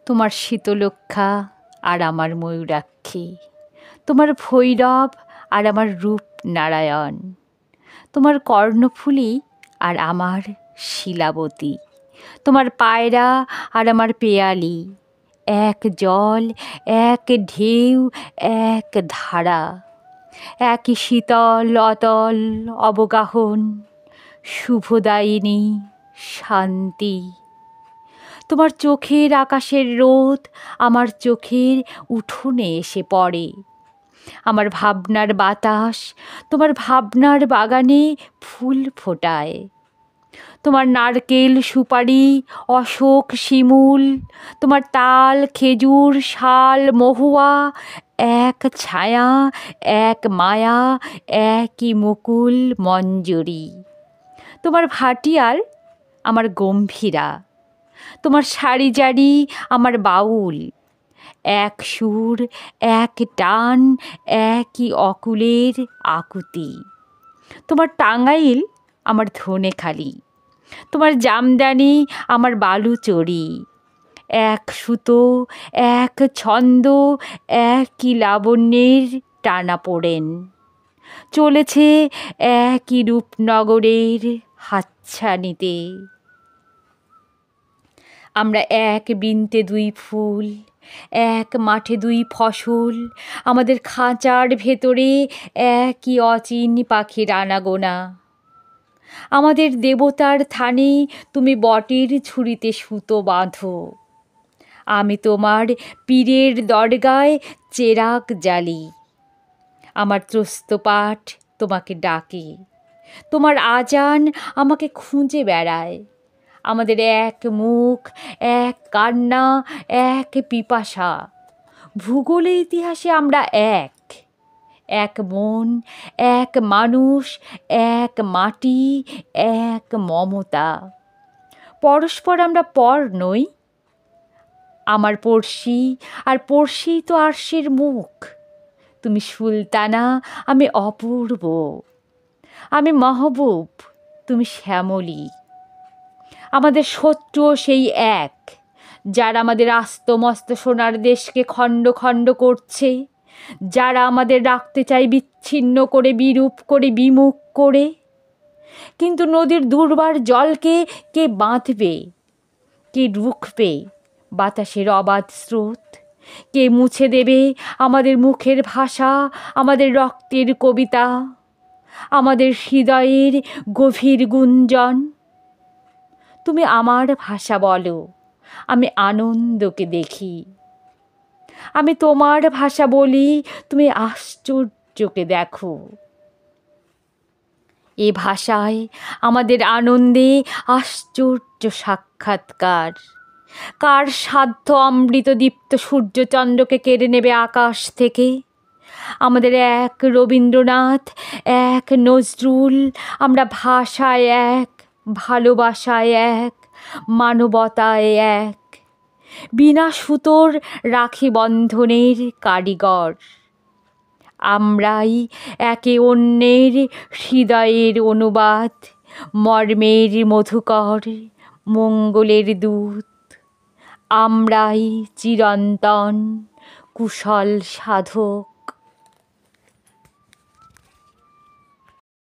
তোমার শীতলক্ষা আর আমার ময়ূরাক্ষী, তোমার ভৈরব আর আমার রূপনারায়ণ, তোমার কর্ণফুলী আর আমার শিলাবতী, তোমার পায়রা আর আমার পেয়ালি, এক জল, এক ঢেউ, এক ধারা, একই শীতল অতল অবগাহন, শুভদায়িনী শান্তি। তোমার চোখের আকাশের রোদ আমার চোখের উঠোনে এসে পড়ে, আমার ভাবনার বাতাস তোমার ভাবনার বাগানে ফুল ফোটায়। তোমার নারকেল সুপারি অশোক শিমুল, তোমার তাল খেজুর শাল মহুয়া, এক ছায়া এক মায়া, একই মুকুল মঞ্জরি। তোমার ভাটিয়াল আমার গম্ভীরা, তোমার সারি জারি আমার বাউল, এক সুর এক টান, একই অকুলের আকুতি। তোমার টাঙ্গাইল আমার ধনেখালি, তোমার জামদানি আমার বালুচরি, এক সুতো এক ছন্দ, একই লাবণ্যের টানাপোড়েন, চলেছে একই রূপনগরের হাতছানিতে। আমরা এক বৃন্তে দুই ফুল, এক মাঠে দুই ফসল, আমাদের খাঁচার ভেতরে একই অচিন পাখির আনাগোনা। আমাদের দেবতার থানে তুমি বটের ঝুড়িতে সুতো বাঁধো, আমি তোমার পীরের দরগায় চেরাগ জ্বালি। আমার ত্রস্তপাঠ তোমাকে ডাকে, তোমার আজান আমাকে খুঁজে বেড়ায়। আমাদের এক মুখ এক কান্না এক পিপাসা, ভূগোলে ইতিহাসে আমরা এক, এক মন এক মানুষ এক মাটি এক মমতা। পরস্পর আমরা পর নই, আমার পড়শি আর পড়শি তো আরশের মুখ। তুমি সুলতানা আমি অপূর্ব, আমি মাহবুব তুমি শ্যামলী। আমাদের শত্রুও সেই এক, যারা আমাদের আস্ত মস্ত সোনার দেশকে খণ্ড খণ্ড করছে, যারা আমাদের রাখতে চায় বিচ্ছিন্ন করে বিরূপ করে বিমুখ করে। কিন্তু নদীর দুর্বার জলকে কে বাঁধবে, কে রুখবে বাতাসের অবাধ স্রোত, কে মুছে দেবে আমাদের মুখের ভাষা আমাদের রক্তের কবিতা, আমাদের হৃদয়ের গভীর গুঞ্জন। তুমি আমার ভাষা বলো, আমি আনন্দকে দেখি। আমি তোমার ভাষা বলি, তুমি আশ্চর্যকে দেখো। এ ভাষায় আমাদের আনন্দে আশ্চর্য সাক্ষাৎকার। কার সাধ্য অমৃত দীপ্ত সূর্যচন্দ্রকে কেড়ে নেবে আকাশ থেকে। আমাদের এক রবীন্দ্রনাথ এক নজরুল, আমরা ভাষায় এক ভালোবাসায় এক মানবতায় এক, বিনা সুতোর রাখি বন্ধনের কারিগর। আমরাই একে অন্যের হৃদয়ের অনুবাদ, মর্মের মধুকর মঙ্গলের দূত। আমরাই চিরন্তন কুশল সাধক।